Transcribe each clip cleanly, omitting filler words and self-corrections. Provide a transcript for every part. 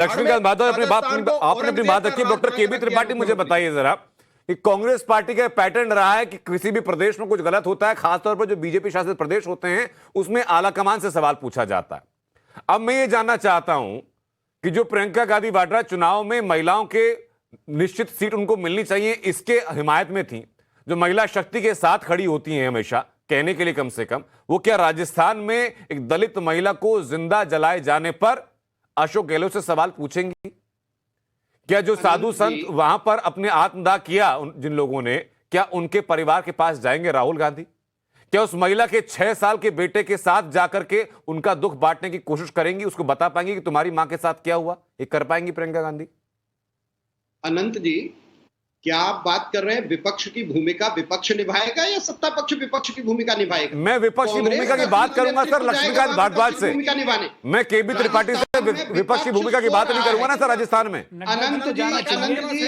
लक्ष्मीकांत माधव आपने अपनी बात रखी। डॉक्टर केबी त्रिपाठी, मुझे बताइए जरा कि कांग्रेस पार्टी का पैटर्न रहा है कि किसी भी प्रदेश में कुछ गलत होता है, खासतौर पर जो बीजेपी शासित प्रदेश होते हैं उसमें आला कमान से सवाल पूछा जाता है। अब मैं ये जानना चाहता हूं कि जो प्रियंका गांधी वाड्रा चुनाव में महिलाओं के निश्चित सीट उनको मिलनी चाहिए इसके हिमायत में थी, जो महिला शक्ति के साथ खड़ी होती हैं हमेशा कहने के लिए कम से कम, वो क्या राजस्थान में एक दलित महिला को जिंदा जलाए जाने पर अशोक गहलोत से सवाल पूछेंगी? क्या जो साधु संत वहां पर अपने आत्मदाह किया जिन लोगों ने, क्या उनके परिवार के पास जाएंगे राहुल गांधी? क्या उस महिला के 6 साल के बेटे के साथ जाकर के उनका दुख बांटने की कोशिश करेंगी, उसको बता पाएंगी कि तुम्हारी मां के साथ क्या हुआ? ये कर पाएंगी प्रियंका गांधी? अनंत जी, क्या आप बात कर रहे हैं विपक्ष की भूमिका विपक्ष निभाएगा या सत्ता पक्ष विपक्ष की भूमिका निभाएगा? मैं विपक्ष की भूमिका की बात करूंगा सर लक्ष्मीकांत भारद्वाज से। मैं केबी त्रिपाठी से विपक्ष की भूमिका की बात नहीं करूंगा ना सर राजस्थान में। अनंत जी,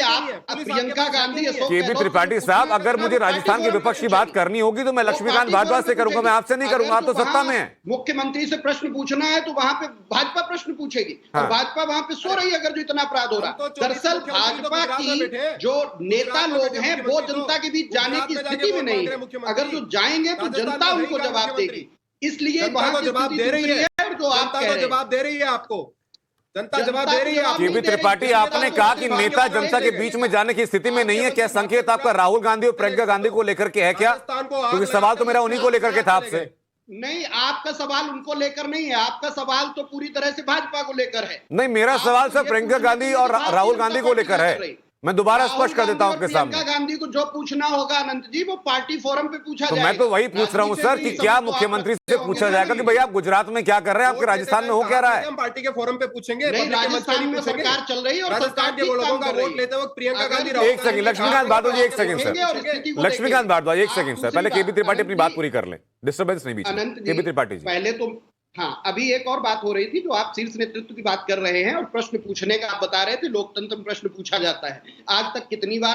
आप प्रियंका गांधी, केबी त्रिपाठी साहब, अगर मुझे राजस्थान के विपक्ष की बात करनी होगी तो मैं लक्ष्मीकांत भारद्वाज से करूंगा, मैं आपसे नहीं करूंगा। आप तो सत्ता में है। मुख्यमंत्री से प्रश्न पूछना है तो वहां पे भाजपा प्रश्न पूछेगी और भाजपा वहां पे सो रही है अगर जो इतना अपराध हो रहा। दरअसल भाजपा की जो नेता लोग हैं वो जनता के बीच जाने की स्थिति में नहीं है। अगर जो जाएंगे तो जनता उनको जवाब देगी, इसलिए वहां की जवाब दे रही है। और जो आप कह रहे हैं जवाब दे रही है, आपको जनता जवाब दे रही है। केबी त्रिपाठी, आपने कहा कि नेता जनता के बीच में जाने की स्थिति में नहीं है। क्या संकेत आपका राहुल गांधी और प्रियंका गांधी को लेकर के है क्या? क्योंकि सवाल तो मेरा उन्हीं को लेकर के था आपसे। नहीं, आपका सवाल उनको लेकर नहीं है, आपका सवाल तो पूरी तरह से भाजपा को लेकर है। नहीं, मेरा सवाल सर प्रियंका गांधी और राहुल गांधी को लेकर है। मैं दोबारा स्पष्ट कर देता हूं आपके सामने। प्रियंका गांधी को जो पूछना होगा अनंत जी, वो पार्टी फोरम पे पूछा जाएगा। मैं तो वही पूछ रहा हूं सर कि क्या मुख्यमंत्री से पूछा जाएगा कि भैया आप गुजरात में क्या कर रहे हैं, आपके राजस्थान में हो क्या रहा है? हम पार्टी के फोरम पे पूछेंगे। राजस्थान में सरकार चल रही है और राजस्थान के लोगों का वोट लेते वक्त प्रियंका गांधी। एक सेकंड लक्ष्मीकांत भारद्वाज, एक सेकंड सर, लक्ष्मीकांत भारद्वाज एक सेकंड सर, पहले केबी त्रिपाठी अपनी बात पूरी कर लें, डिस्टर्बेंस नहीं बीच में। केबी त्रिपाठी जी, पहले तो हाँ, अभी एक और बात हो रही थी जो आप शीर्ष नेतृत्व की बात कर रहे हैं और प्रश्न पूछने का आप बता रहे थे, लोकतंत्र में प्रश्न पूछा जाता है। आज तक कितनी बार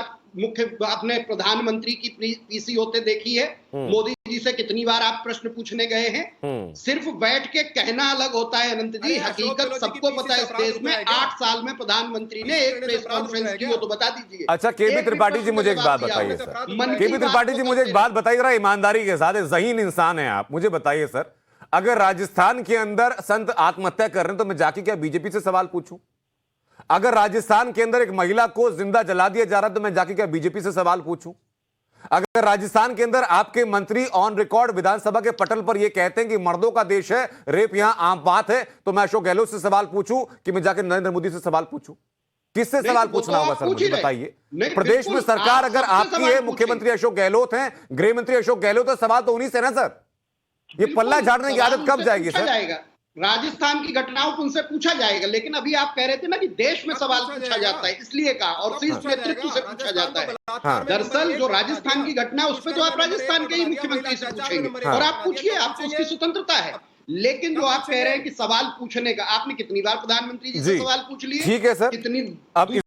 आपने प्रधानमंत्री की पीसी होते देखी है? मोदी जी से कितनी बार आप प्रश्न पूछने गए हैं? सिर्फ बैठ के कहना अलग होता है अनंत जी, हकीकत सबको पता है। इस देश में 8 साल में प्रधानमंत्री ने एक प्रेस कॉन्फ्रेंस की हो तो बता दीजिए। अच्छा केबी त्रिपाठी जी, मुझे एक बात बताइए सर, केबी त्रिपाठी जी मुझे एक बात बताइए जरा, ईमानदारी के साथ, ज़हीन इंसान है आप, मुझे बताइए सर, अगर राजस्थान के अंदर संत आत्महत्या कर रहे हैं तो मैं जाके क्या बीजेपी से सवाल पूछूं? अगर राजस्थान के अंदर एक महिला को जिंदा जला दिया जा रहा है तो मैं जाके क्या बीजेपी से सवाल पूछूं? अगर राजस्थान के अंदर आपके मंत्री ऑन रिकॉर्ड विधानसभा के पटल पर यह कहते हैं कि मर्दों का देश है, रेप यहां आम बात है, तो मैं अशोक गहलोत से सवाल पूछूं कि मैं जाके नरेंद्र मोदी से सवाल पूछूं? किससे सवाल पूछना होगा सर, मुझे बताइए। प्रदेश में सरकार अगर आपकी है, मुख्यमंत्री अशोक गहलोत हैं, गृह मंत्री अशोक गहलोत है, सवाल तो उन्हीं से ना सर। ये पल्ला झाड़ने की आदत कब जाएगी सर? राजस्थान की घटनाओं को उनसे पूछा जाएगा, लेकिन अभी आप कह रहे थे ना कि देश में सवाल पूछा जाता है, इसलिए कहा, और शीर्ष नेतृत्व से पूछा जाता है। दरअसल जो राजस्थान की घटना है उस पर तो आप राजस्थान के ही मुख्यमंत्री से पूछेंगे और आप पूछिए, आपको उसकी स्वतंत्रता है। लेकिन जो आप कह रहे हैं कि सवाल पूछने का, आपने कितनी बार प्रधानमंत्री जी से सवाल पूछ लिए? ठीक है सर, कितनी